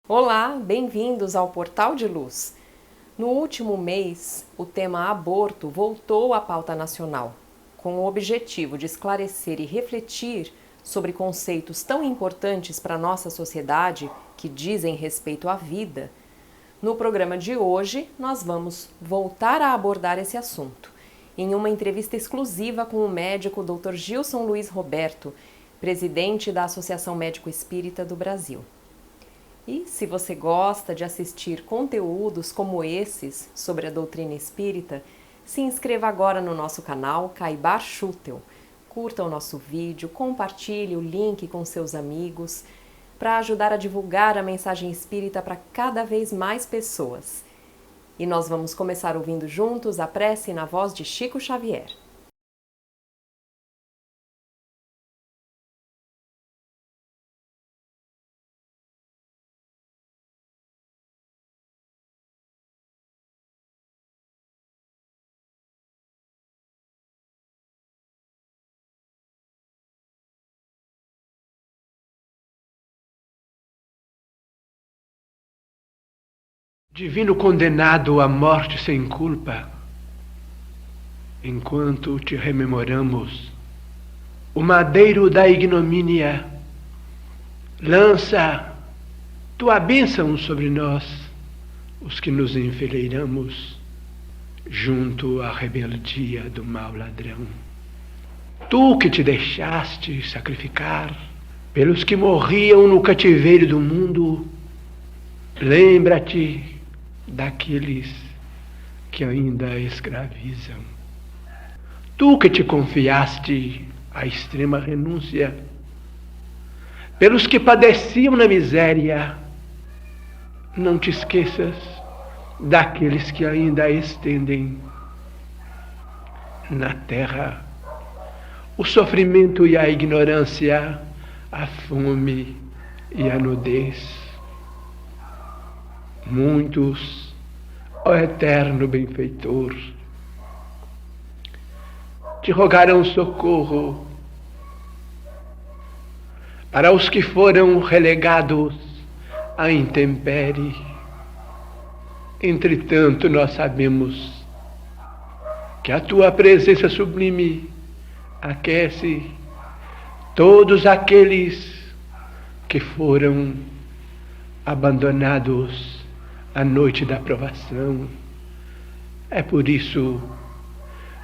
Olá, bem-vindos ao Portal de Luz. No último mês, o tema aborto voltou à pauta nacional, com o objetivo de esclarecer e refletir sobre conceitos tão importantes para a nossa sociedade que dizem respeito à vida. No programa de hoje, nós vamos voltar a abordar esse assunto, em uma entrevista exclusiva com o médico Dr. Gilson Luiz Roberto, presidente da Associação Médico Espírita do Brasil. E se você gosta de assistir conteúdos como esses sobre a doutrina espírita, se inscreva agora no nosso canal Caibar Schutel. Curta o nosso vídeo, compartilhe o link com seus amigos para ajudar a divulgar a mensagem espírita para cada vez mais pessoas. E nós vamos começar ouvindo juntos a prece na voz de Chico Xavier. Divino condenado à morte sem culpa, enquanto te rememoramos, o madeiro da ignomínia, lança tua bênção sobre nós, os que nos enfileiramos junto à rebeldia do mau ladrão. Tu que te deixaste sacrificar pelos que morriam no cativeiro do mundo, lembra-te daqueles que ainda escravizam. Tu que te confiaste à extrema renúncia pelos que padeciam na miséria, não te esqueças daqueles que ainda estendem na terra o sofrimento e a ignorância, a fome e a nudez. Muitos, ó eterno benfeitor, te rogarão socorro para os que foram relegados à intempérie. Entretanto, nós sabemos que a tua presença sublime aquece todos aqueles que foram abandonados à noite da provação. É por isso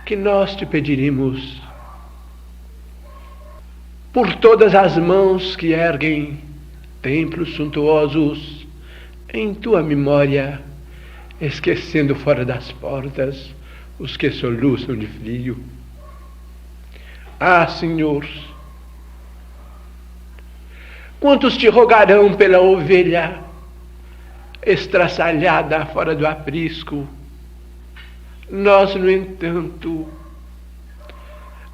que nós te pediremos, por todas as mãos que erguem templos suntuosos em tua memória, esquecendo fora das portas os que soluçam de frio. Ah, Senhor, quantos te rogarão pela ovelha estraçalhada fora do aprisco? Nós, no entanto,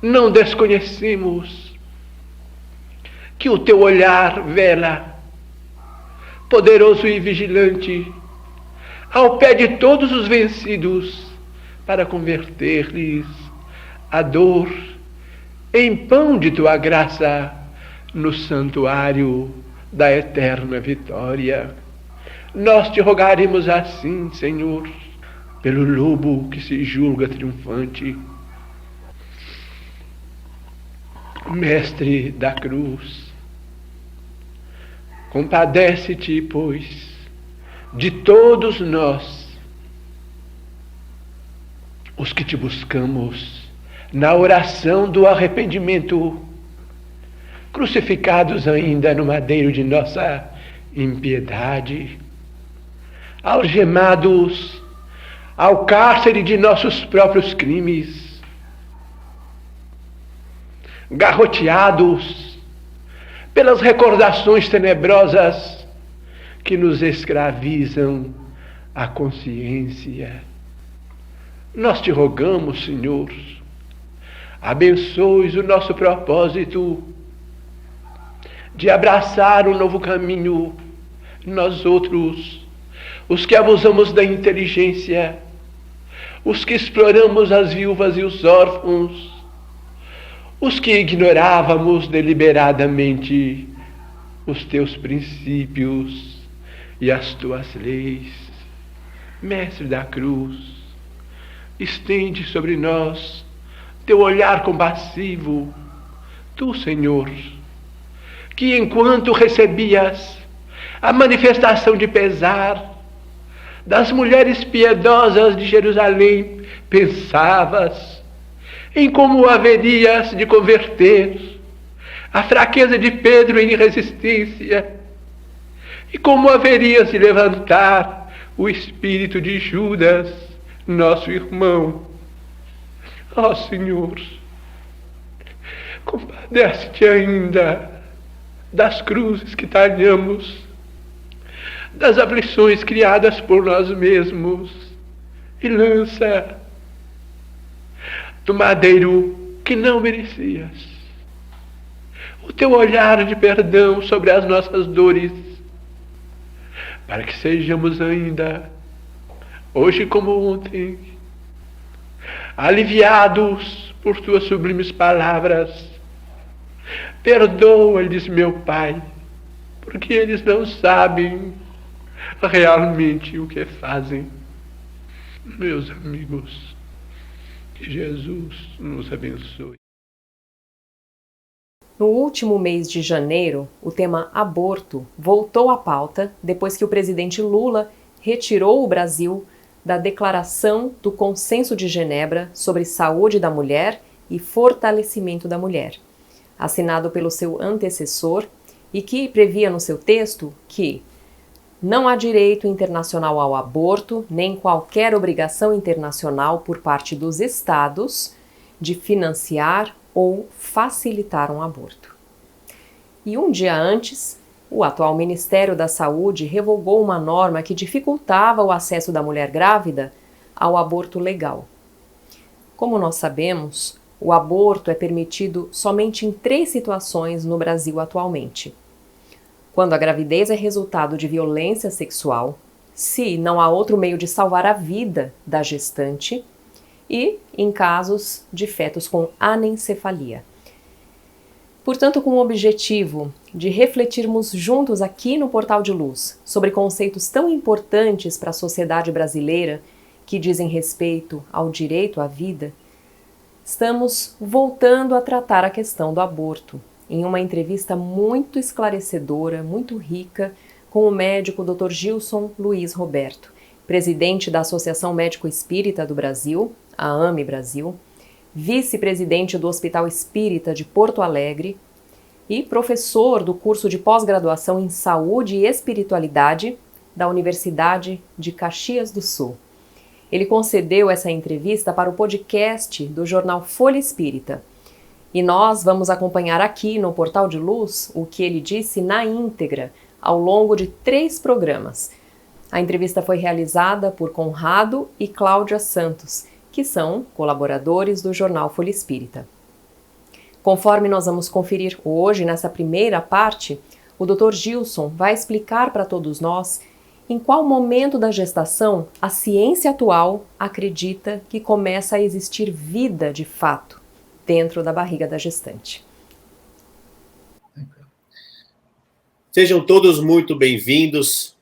não desconhecemos que o teu olhar vela, poderoso e vigilante, ao pé de todos os vencidos, para converter-lhes a dor em pão de tua graça no santuário da eterna vitória. Nós te rogaremos assim, Senhor, pelo lobo que se julga triunfante, Mestre da cruz, compadece-te, pois, de todos nós, os que te buscamos na oração do arrependimento, crucificados ainda no madeiro de nossa impiedade, algemados ao cárcere de nossos próprios crimes, garroteados pelas recordações tenebrosas que nos escravizam a consciência. Nós te rogamos, Senhor, abençoes o nosso propósito de abraçar um novo caminho, nós outros, os que abusamos da inteligência, os que exploramos as viúvas e os órfãos, os que ignorávamos deliberadamente os teus princípios e as tuas leis. Mestre da cruz, estende sobre nós teu olhar compassivo. Tu, Senhor, que enquanto recebias a manifestação de pesar das mulheres piedosas de Jerusalém, pensavas em como haverias de converter a fraqueza de Pedro em resistência e como haverias de levantar o espírito de Judas, nosso irmão. Ó Senhor, compadece-te ainda das cruzes que talhamos, das aflições criadas por nós mesmos, e lança do madeiro que não merecias o teu olhar de perdão sobre as nossas dores, para que sejamos ainda, hoje como ontem, aliviados por tuas sublimes palavras. Perdoa-lhes, meu Pai, porque eles não sabem realmente o que fazem. Meus amigos, que Jesus nos abençoe. No último mês de janeiro, o tema aborto voltou à pauta depois que o presidente Lula retirou o Brasil da Declaração do Consenso de Genebra sobre Saúde da Mulher e Fortalecimento da Mulher, assinado pelo seu antecessor e que previa no seu texto que não há direito internacional ao aborto, nem qualquer obrigação internacional por parte dos Estados de financiar ou facilitar um aborto. E um dia antes, o atual Ministério da Saúde revogou uma norma que dificultava o acesso da mulher grávida ao aborto legal. Como nós sabemos, o aborto é permitido somente em 3 situações no Brasil atualmente: quando a gravidez é resultado de violência sexual, se não há outro meio de salvar a vida da gestante e em casos de fetos com anencefalia. Portanto, com o objetivo de refletirmos juntos aqui no Portal de Luz sobre conceitos tão importantes para a sociedade brasileira que dizem respeito ao direito à vida, estamos voltando a tratar a questão do aborto em uma entrevista muito esclarecedora, muito rica, com o médico Dr. Gilson Luiz Roberto, presidente da Associação Médico Espírita do Brasil, a AME Brasil, vice-presidente do Hospital Espírita de Porto Alegre e professor do curso de pós-graduação em Saúde e Espiritualidade da Universidade de Caxias do Sul. Ele concedeu essa entrevista para o podcast do jornal Folha Espírita. E nós vamos acompanhar aqui no Portal de Luz o que ele disse na íntegra, ao longo de 3 programas. A entrevista foi realizada por Conrado e Cláudia Santos, que são colaboradores do jornal Folha Espírita. Conforme nós vamos conferir hoje, nessa primeira parte, o Dr. Gilson vai explicar para todos nós em qual momento da gestação a ciência atual acredita que começa a existir vida de fato dentro da barriga da gestante. Sejam todos muito bem-vindos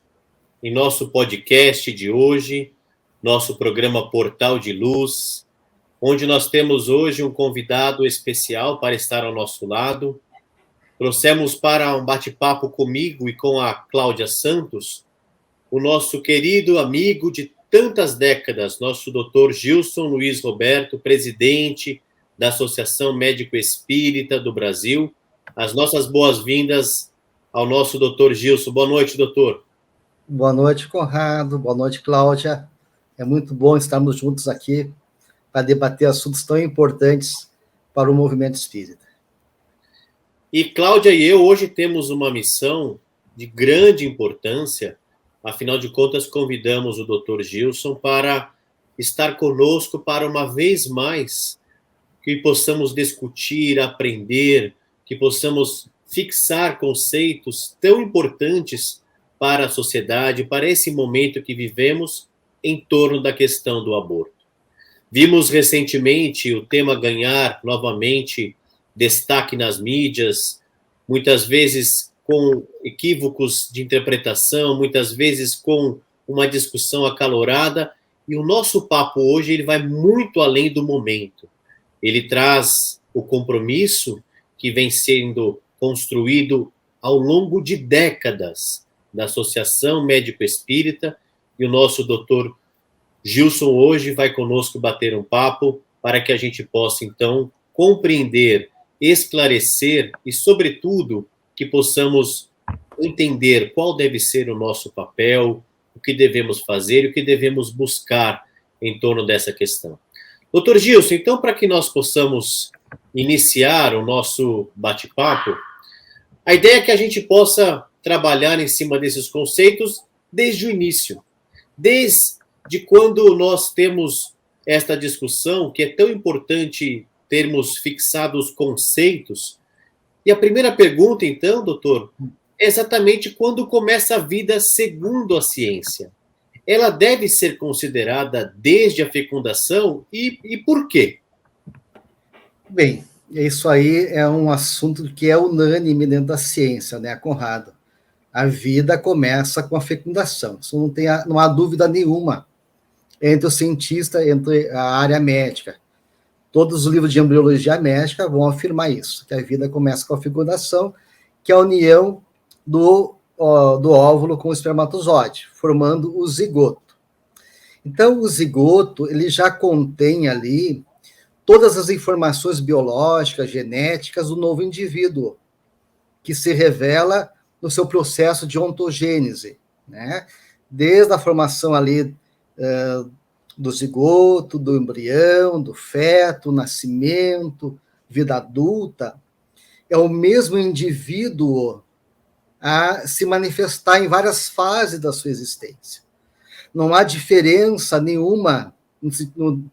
em nosso podcast de hoje, nosso programa Portal de Luz, onde nós temos hoje um convidado especial para estar ao nosso lado. Trouxemos para um bate-papo comigo e com a Cláudia Santos o nosso querido amigo de tantas décadas, nosso Dr. Gilson Luiz Roberto, presidente da Associação Médico Espírita do Brasil. As nossas boas-vindas ao nosso Dr. Gilson. Boa noite, doutor. Boa noite, Conrado. Boa noite, Cláudia. É muito bom estarmos juntos aqui para debater assuntos tão importantes para o movimento espírita. E Cláudia e eu hoje temos uma missão de grande importância. Afinal de contas, convidamos o Dr. Gilson para estar conosco para, uma vez mais, que possamos discutir, aprender, que possamos fixar conceitos tão importantes para a sociedade, para esse momento que vivemos em torno da questão do aborto. Vimos recentemente o tema ganhar novamente destaque nas mídias, muitas vezes com equívocos de interpretação, muitas vezes com uma discussão acalorada, e o nosso papo hoje ele vai muito além do momento. Ele traz o compromisso que vem sendo construído ao longo de décadas da Associação Médico Espírita, e o nosso doutor Gilson hoje vai conosco bater um papo para que a gente possa, então, compreender, esclarecer e, sobretudo, que possamos entender qual deve ser o nosso papel, o que devemos fazer e o que devemos buscar em torno dessa questão. Doutor Gilson, então, para que nós possamos iniciar o nosso bate-papo, a ideia é que a gente possa trabalhar em cima desses conceitos desde o início, desde quando nós temos esta discussão, que é tão importante termos fixado os conceitos. E a primeira pergunta, então, doutor, é exatamente quando começa a vida segundo a ciência. Ela deve ser considerada desde a fecundação e por quê? Bem, isso aí é um assunto que é unânime dentro da ciência, né, Conrado? A vida começa com a fecundação. Isso não há dúvida nenhuma entre os cientistas, entre a área médica. Todos os livros de embriologia médica vão afirmar isso, que a vida começa com a fecundação, que é a união do óvulo com o espermatozoide, formando o zigoto. Então, o zigoto, ele já contém ali todas as informações biológicas, genéticas do novo indivíduo, que se revela no seu processo de ontogênese, né? Desde a formação ali do zigoto, do embrião, do feto, nascimento, vida adulta, é o mesmo indivíduo a se manifestar em várias fases da sua existência. Não há diferença nenhuma,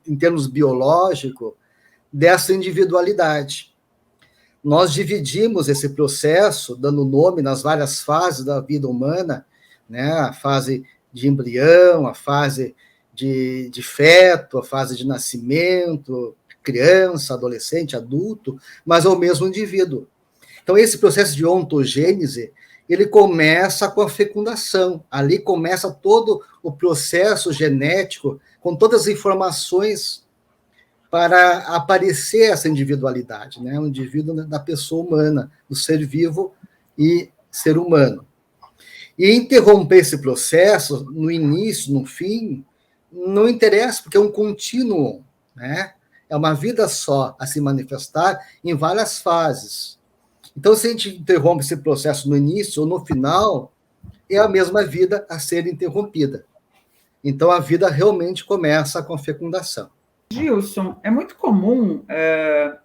em termos biológicos, dessa individualidade. Nós dividimos esse processo, dando nome nas várias fases da vida humana, né? A fase de embrião, a fase de feto, a fase de nascimento, criança, adolescente, adulto, mas é o mesmo indivíduo. Então, esse processo de ontogênese, ele começa com a fecundação. Ali começa todo o processo genético, com todas as informações para aparecer essa individualidade, né? O indivíduo da pessoa humana, do ser vivo e ser humano. E interromper esse processo, no início, no fim, não interessa, porque é um contínuo, né? É uma vida só a se manifestar em várias fases. Então, se a gente interrompe esse processo no início ou no final, é a mesma vida a ser interrompida. Então, a vida realmente começa com a fecundação. Gilson, é muito comum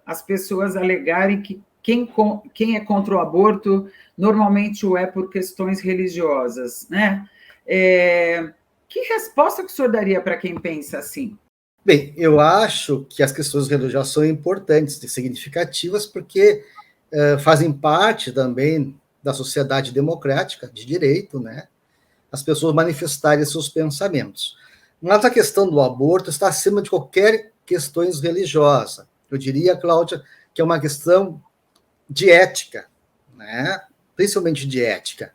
as pessoas alegarem que quem é contra o aborto normalmente o é por questões religiosas, né? Que resposta que o senhor daria para quem pensa assim? Bem, eu acho que as questões religiosas são importantes e significativas porque fazem parte também da sociedade democrática, de direito, né? As pessoas manifestarem seus pensamentos. Mas a questão do aborto está acima de qualquer questões religiosa. Eu diria, Cláudia, que é uma questão de ética, né? Principalmente de ética,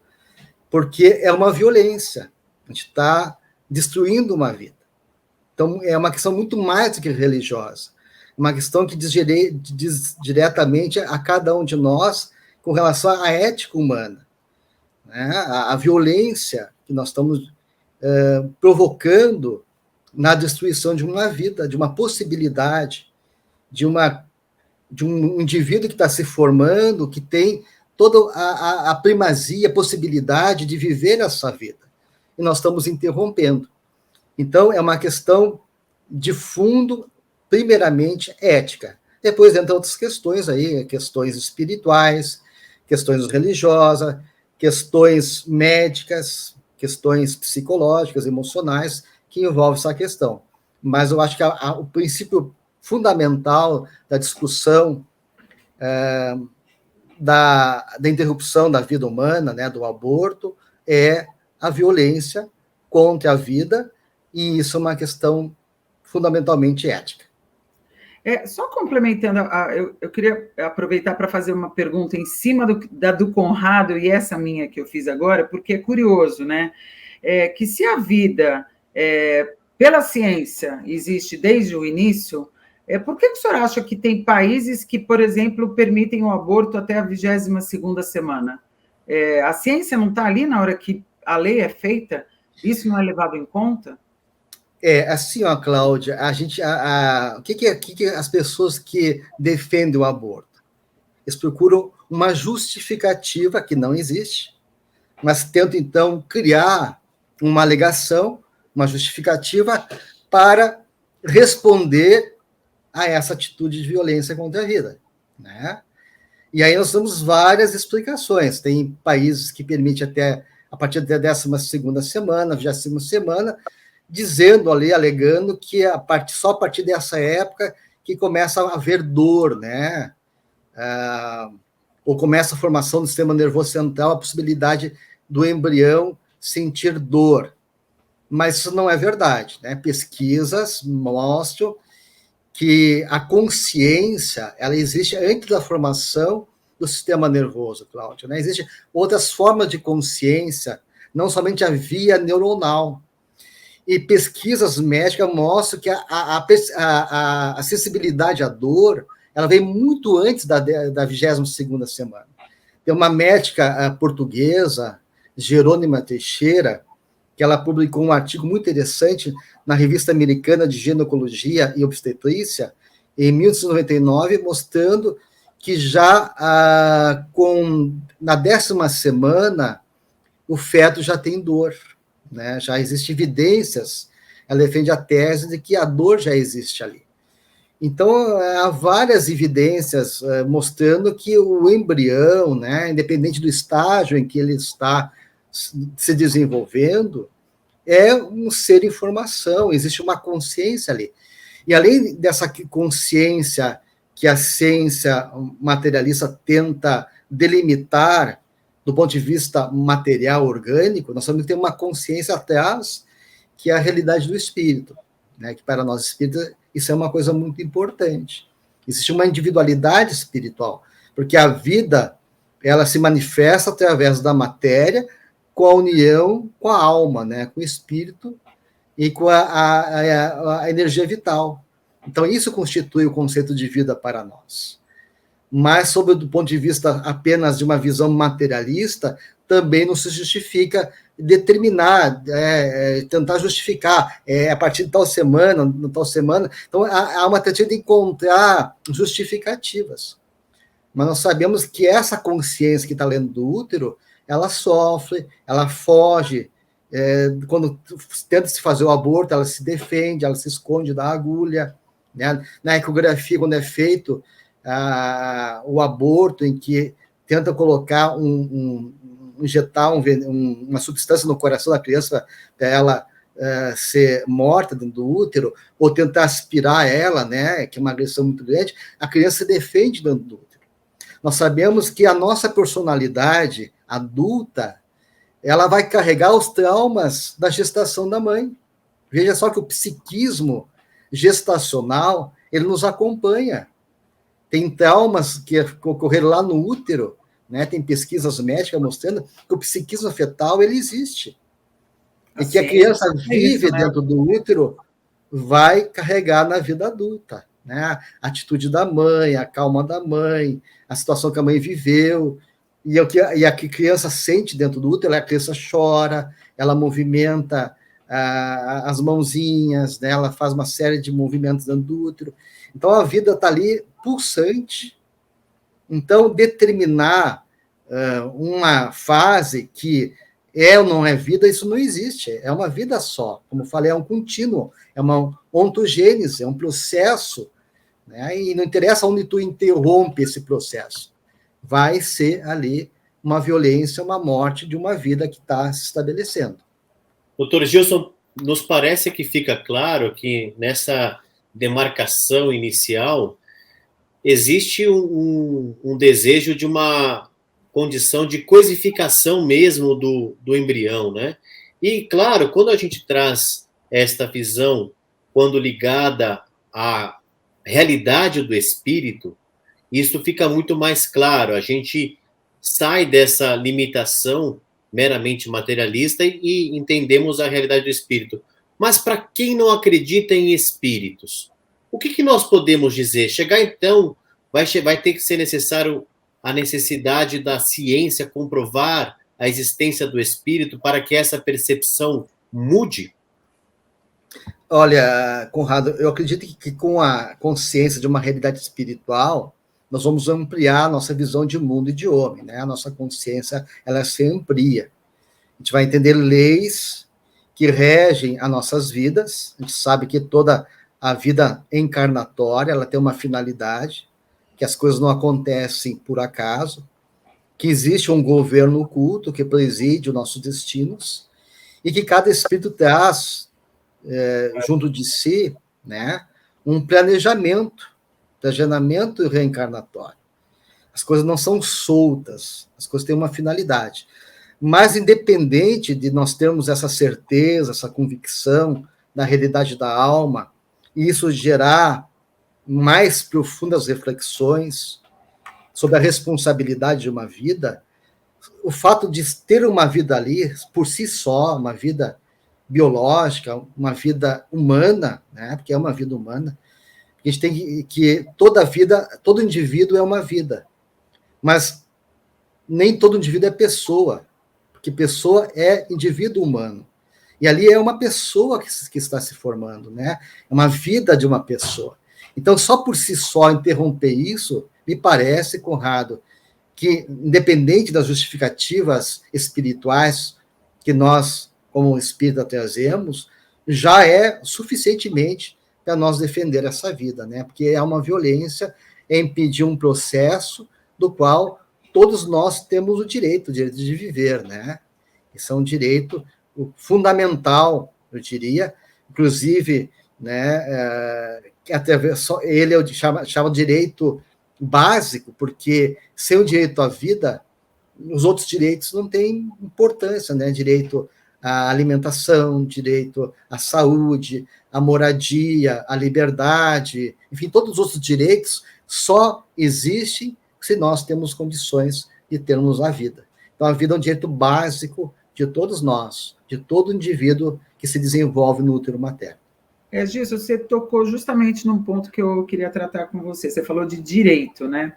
porque é uma violência. A gente está destruindo uma vida. Então, é uma questão muito mais do que religiosa. Uma questão que diz diretamente a cada um de nós com relação à ética humana, né? A violência que nós estamos provocando na destruição de uma vida, de uma possibilidade, de um indivíduo que está se formando, que tem toda a primazia, a possibilidade de viver essa vida. E nós estamos interrompendo. Então, é uma questão de fundo, primeiramente, ética. Depois entram outras questões aí, questões espirituais, questões religiosas, questões médicas, questões psicológicas, emocionais, que envolvem essa questão. Mas eu acho que o princípio fundamental da discussão da interrupção da vida humana, né, do aborto, é a violência contra a vida, e isso é uma questão fundamentalmente ética. Só complementando, eu queria aproveitar para fazer uma pergunta em cima da do Conrado e essa minha que eu fiz agora, porque é curioso, né? Que se a vida, pela ciência, existe desde o início, por que o senhor acha que tem países que, por exemplo, permitem o aborto até a 22ª semana? A ciência não está ali na hora que a lei é feita? Isso não é levado em conta? Assim, ó, Cláudia, o que as pessoas que defendem o aborto? Eles procuram uma justificativa que não existe, mas tentam, então, criar uma alegação, uma justificativa para responder a essa atitude de violência contra a vida, né? E aí nós temos várias explicações. Tem países que permitem a partir da 12ª semana, 20ª semana, dizendo ali, alegando que só a partir dessa época que começa a haver dor, né? Ou começa a formação do sistema nervoso central, a possibilidade do embrião sentir dor. Mas isso não é verdade, né? Pesquisas mostram que a consciência, ela existe antes da formação do sistema nervoso, Cláudio, né? Existem outras formas de consciência, não somente a via neuronal. E pesquisas médicas mostram que a sensibilidade à dor, ela vem muito antes da 22ª semana. Tem uma médica portuguesa, Jerônima Teixeira, que ela publicou um artigo muito interessante na Revista Americana de Ginecologia e Obstetrícia, em 1999, mostrando que já na 10ª semana, o feto já tem dor, né? Já existem evidências, ela defende a tese de que a dor já existe ali. Então, há várias evidências mostrando que o embrião, né, independente do estágio em que ele está se desenvolvendo, é um ser em formação, existe uma consciência ali. E além dessa consciência que a ciência materialista tenta delimitar do ponto de vista material, orgânico, nós temos que ter uma consciência atrás, que é a realidade do espírito, né? Que para nós espíritas isso é uma coisa muito importante. Existe uma individualidade espiritual, porque a vida, ela se manifesta através da matéria, com a união com a alma, né? Com o espírito e com a energia vital. Então, isso constitui o conceito de vida para nós. Mas, do ponto de vista apenas de uma visão materialista, também não se justifica determinar, tentar justificar, a partir de tal semana. Então, há uma tentativa de encontrar justificativas. Mas nós sabemos que essa consciência que está dentro do útero, ela sofre, ela foge, quando tenta se fazer o aborto, ela se defende, ela se esconde da agulha, né? Na ecografia, quando é feito o aborto, em que tenta colocar injetar uma substância no coração da criança para ela ser morta dentro do útero, ou tentar aspirar ela, né, que é uma agressão muito grande, a criança se defende dentro do útero. Nós sabemos que a nossa personalidade adulta, ela vai carregar os traumas da gestação da mãe. Veja só que o psiquismo gestacional, ele nos acompanha. Tem traumas que ocorreram lá no útero, né? Tem pesquisas médicas mostrando que o psiquismo fetal, ele existe. E que a criança vive dentro do útero, vai carregar na vida adulta, né? A atitude da mãe, a calma da mãe, a situação que a mãe viveu, e a que a criança sente dentro do útero, a criança chora, ela movimenta as mãozinhas, né? Ela faz uma série de movimentos dentro do útero. Então, a vida está ali pulsante. Então, determinar uma fase que é ou não é vida, isso não existe. É uma vida só. Como eu falei, é um contínuo, é uma ontogênese, é um processo, né? E não interessa onde tu interrompe esse processo. Vai ser ali uma violência, uma morte de uma vida que está se estabelecendo. Doutor Gilson, nos parece que fica claro que nessa demarcação inicial existe um desejo de uma condição de coisificação mesmo do embrião, né? E, claro, quando a gente traz esta visão, quando ligada à realidade do espírito, isso fica muito mais claro. A gente sai dessa limitação meramente materialista e entendemos a realidade do espírito. Mas para quem não acredita em espíritos, o que nós podemos dizer? Chegar então, vai ter que ser necessário a necessidade da ciência comprovar a existência do espírito para que essa percepção mude? Olha, Conrado, eu acredito que com a consciência de uma realidade espiritual, nós vamos ampliar a nossa visão de mundo e de homem, né? A nossa consciência, ela se amplia. A gente vai entender leis que regem as nossas vidas. A gente sabe que toda a vida encarnatória, ela tem uma finalidade, que as coisas não acontecem por acaso, que existe um governo oculto que preside os nossos destinos, e que cada espírito traz junto de si, né, um planejamento reencarnatório. As coisas não são soltas, as coisas têm uma finalidade. Mas, independente de nós termos essa certeza, essa convicção da realidade da alma, e isso gerar mais profundas reflexões sobre a responsabilidade de uma vida, o fato de ter uma vida ali, por si só, uma vida biológica, uma vida humana, né? Porque é uma vida humana, a gente tem que toda vida, todo indivíduo é uma vida, mas nem todo indivíduo é pessoa, porque pessoa é indivíduo humano. E ali é uma pessoa que está se formando, né? É uma vida de uma pessoa. Então, só por si só interromper isso, me parece, Conrado, que, independente das justificativas espirituais que nós, como espírita, trazemos, já é suficientemente para nós defender essa vida, né? Porque é uma violência, é impedir um processo do qual todos nós temos o direito de viver, né? Isso é um direito fundamental, eu diria, inclusive, né, até só ele chama de direito básico, porque sem o direito à vida, os outros direitos não têm importância, né? Direito à alimentação, direito à saúde, à moradia, à liberdade, enfim, todos os outros direitos só existem se nós temos condições de termos a vida. Então, a vida é um direito básico de todos nós, de todo indivíduo que se desenvolve no útero materno. Gilson, você tocou justamente num ponto que eu queria tratar com você. Você falou de direito, né?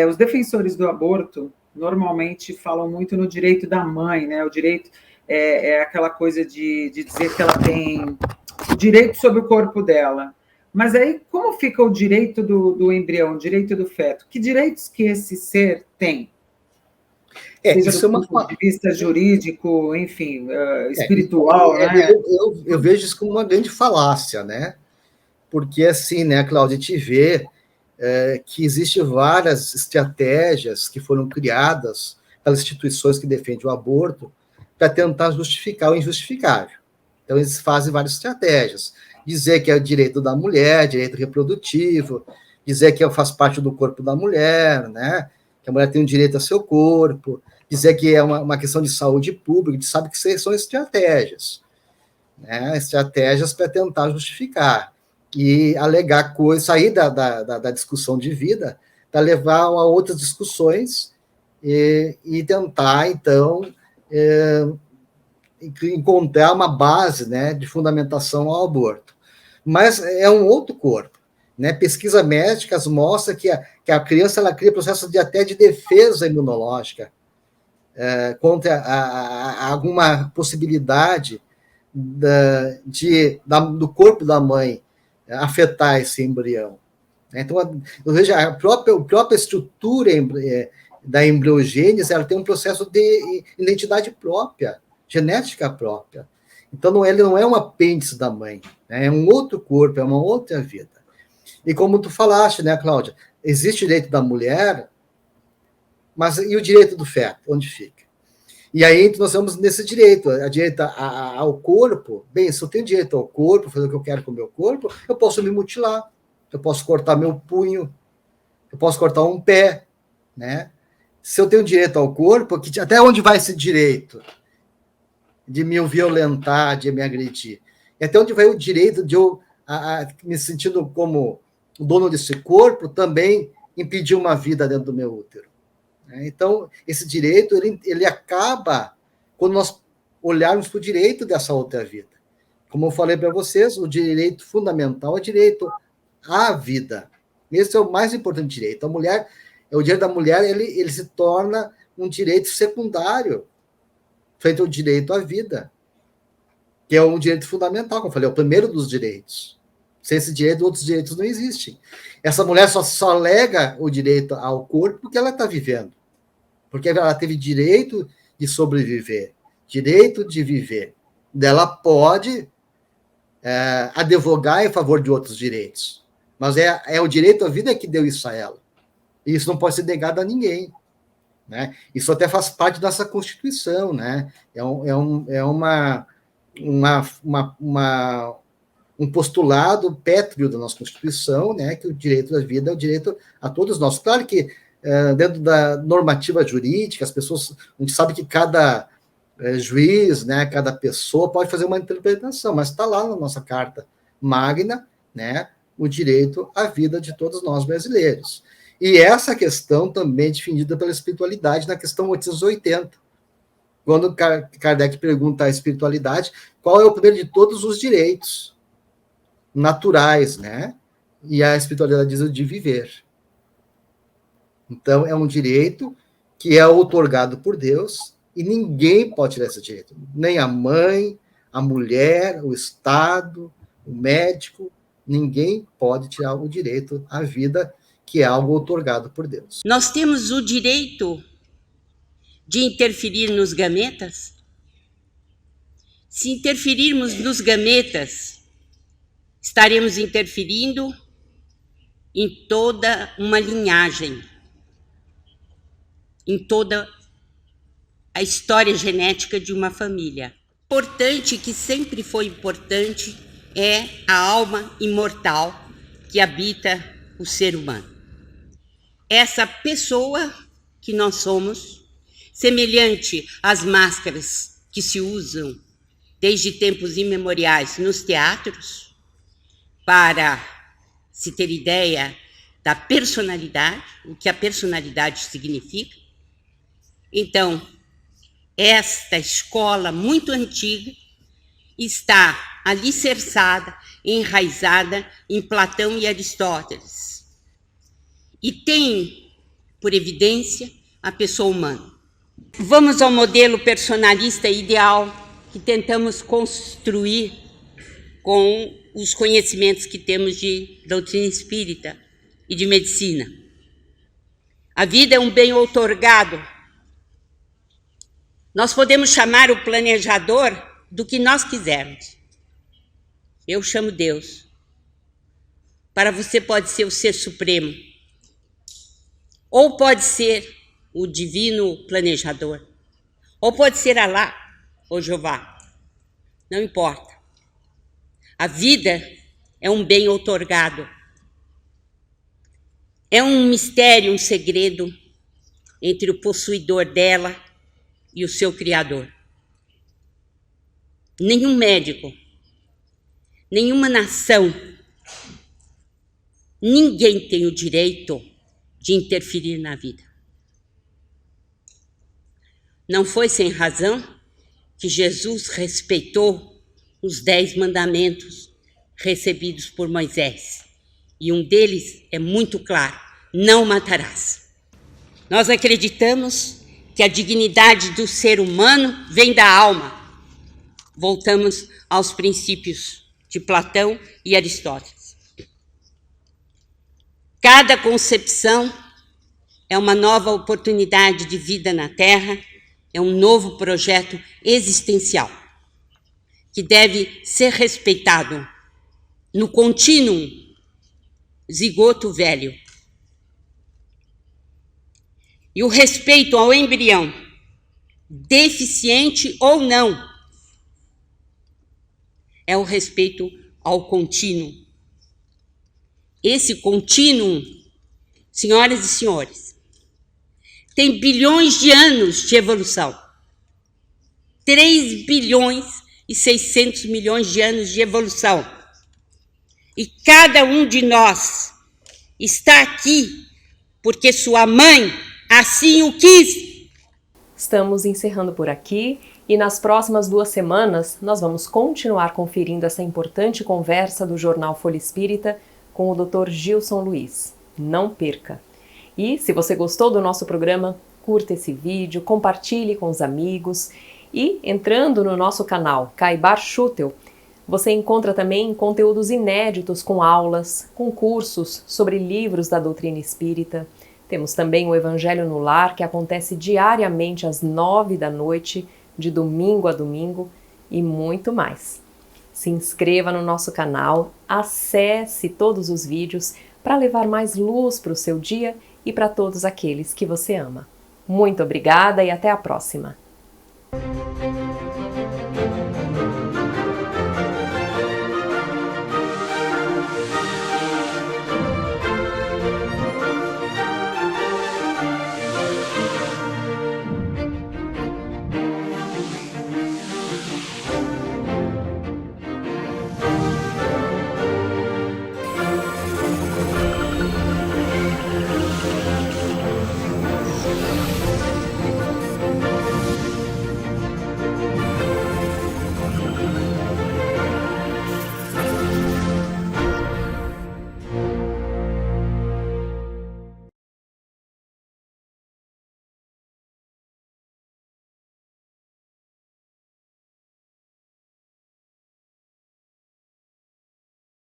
Os defensores do aborto normalmente falam muito no direito da mãe, né? O direito é aquela coisa de dizer que ela tem o direito sobre o corpo dela. Mas aí, como fica o direito do embrião, o direito do feto? Que direitos que esse ser tem? Seja isso do ponto de vista jurídico, enfim, espiritual, né? Eu vejo isso como uma grande falácia, né? Porque, assim, né, Cláudia, a gente vê que existem várias estratégias que foram criadas pelas instituições que defendem o aborto para tentar justificar o injustificável. Então, eles fazem várias estratégias. Dizer que é o direito da mulher, direito reprodutivo, dizer que faz parte do corpo da mulher, né? Que a mulher tem o direito ao seu corpo, dizer que é uma questão de saúde pública, a gente sabe que são estratégias, né? Estratégias para tentar justificar e alegar coisas, sair da discussão de vida, para levar a outras discussões e tentar, então, encontrar uma base, né, de fundamentação ao aborto. Mas é um outro corpo, né? Pesquisas médicas mostram que a criança ela cria processo até de defesa imunológica contra alguma possibilidade do corpo da mãe afetar esse embrião. Então, ou seja, a própria estrutura da embriogênese, ela tem um processo de identidade própria, genética própria. Então, ele não é um apêndice da mãe, né? É um outro corpo, é uma outra vida. E como tu falaste, né, Cláudia, existe o direito da mulher, mas e o direito do feto? Onde fica? E aí nós vamos nesse direito, a direito ao corpo. Bem, se eu tenho direito ao corpo, fazer o que eu quero com o meu corpo, eu posso me mutilar, eu posso cortar meu punho, eu posso cortar um pé, né? Se eu tenho direito ao corpo, até onde vai esse direito de me violentar, de me agredir? E até onde vai o direito de eu, me sentindo como o dono desse corpo, também impedir uma vida dentro do meu útero? Então, esse direito, ele acaba quando nós olharmos para o direito dessa outra vida. Como eu falei para vocês, o direito fundamental é o direito à vida. Esse é o mais importante direito. O direito da mulher, ele se torna um direito secundário, frente ao direito à vida, que é um direito fundamental, como eu falei, é o primeiro dos direitos. Sem esse direito, outros direitos não existem. Essa mulher só alega o direito ao corpo porque ela está vivendo. Porque ela teve direito de sobreviver, direito de viver. Ela pode advogar em favor de outros direitos. Mas é o direito à vida que deu isso a ela. E isso não pode ser negado a ninguém. Né? Isso até faz parte dessa Constituição. Né? Um postulado pétreo da nossa Constituição, né, que o direito da vida é o direito a todos nós. Claro que, dentro da normativa jurídica, a gente sabe que cada juiz, né, cada pessoa pode fazer uma interpretação, mas está lá na nossa Carta Magna, né, o direito à vida de todos nós brasileiros. E essa questão também é defendida pela espiritualidade na questão 880, quando Kardec pergunta à espiritualidade qual é o primeiro de todos os direitos naturais, né? E a espiritualidade diz o de viver. Então, é um direito que é outorgado por Deus e ninguém pode tirar esse direito. Nem a mãe, a mulher, o Estado, o médico, ninguém pode tirar o direito à vida, que é algo outorgado por Deus. Nós temos o direito de interferir nos gametas? Se interferirmos nos gametas, estaremos interferindo em toda uma linhagem, em toda a história genética de uma família. Importante, que sempre foi importante, é a alma imortal que habita o ser humano. Essa pessoa que nós somos, semelhante às máscaras que se usam desde tempos imemoriais nos teatros, para se ter ideia da personalidade, o que a personalidade significa. Então, esta escola muito antiga está alicerçada, enraizada em Platão e Aristóteles. E tem, por evidência, a pessoa humana. Vamos ao modelo personalista ideal que tentamos construir com os conhecimentos que temos de doutrina espírita e de medicina. A vida é um bem outorgado. Nós podemos chamar o planejador do que nós quisermos. Eu chamo Deus. Para você pode ser o Ser Supremo. Ou pode ser o Divino Planejador. Ou pode ser Alá ou Jeová. Não importa. A vida é um bem outorgado. É um mistério, um segredo entre o possuidor dela e o seu Criador. Nenhum médico, nenhuma nação, ninguém tem o direito de interferir na vida. Não foi sem razão que Jesus respeitou os 10 mandamentos recebidos por Moisés. E um deles é muito claro: não matarás. Nós acreditamos que a dignidade do ser humano vem da alma. Voltamos aos princípios de Platão e Aristóteles. Cada concepção é uma nova oportunidade de vida na Terra, é um novo projeto existencial, que deve ser respeitado no contínuo zigoto velho. E o respeito ao embrião, deficiente ou não, é o respeito ao contínuo. Esse contínuo, senhoras e senhores, tem bilhões de anos de evolução. 3 bilhões e 600 milhões de anos de evolução. E cada um de nós está aqui porque sua mãe assim o quis. Estamos encerrando por aqui e nas próximas 2 semanas nós vamos continuar conferindo essa importante conversa do jornal Folha Espírita com o Dr. Gilson Luiz. Não perca! E se você gostou do nosso programa, curta esse vídeo, compartilhe com os amigos e entrando no nosso canal Caibar Schutel, você encontra também conteúdos inéditos com aulas, com cursos sobre livros da doutrina espírita. Temos também o Evangelho no Lar, que acontece diariamente às 9 da noite, de domingo a domingo, e muito mais. Se inscreva no nosso canal, acesse todos os vídeos para levar mais luz para o seu dia e para todos aqueles que você ama. Muito obrigada e até a próxima!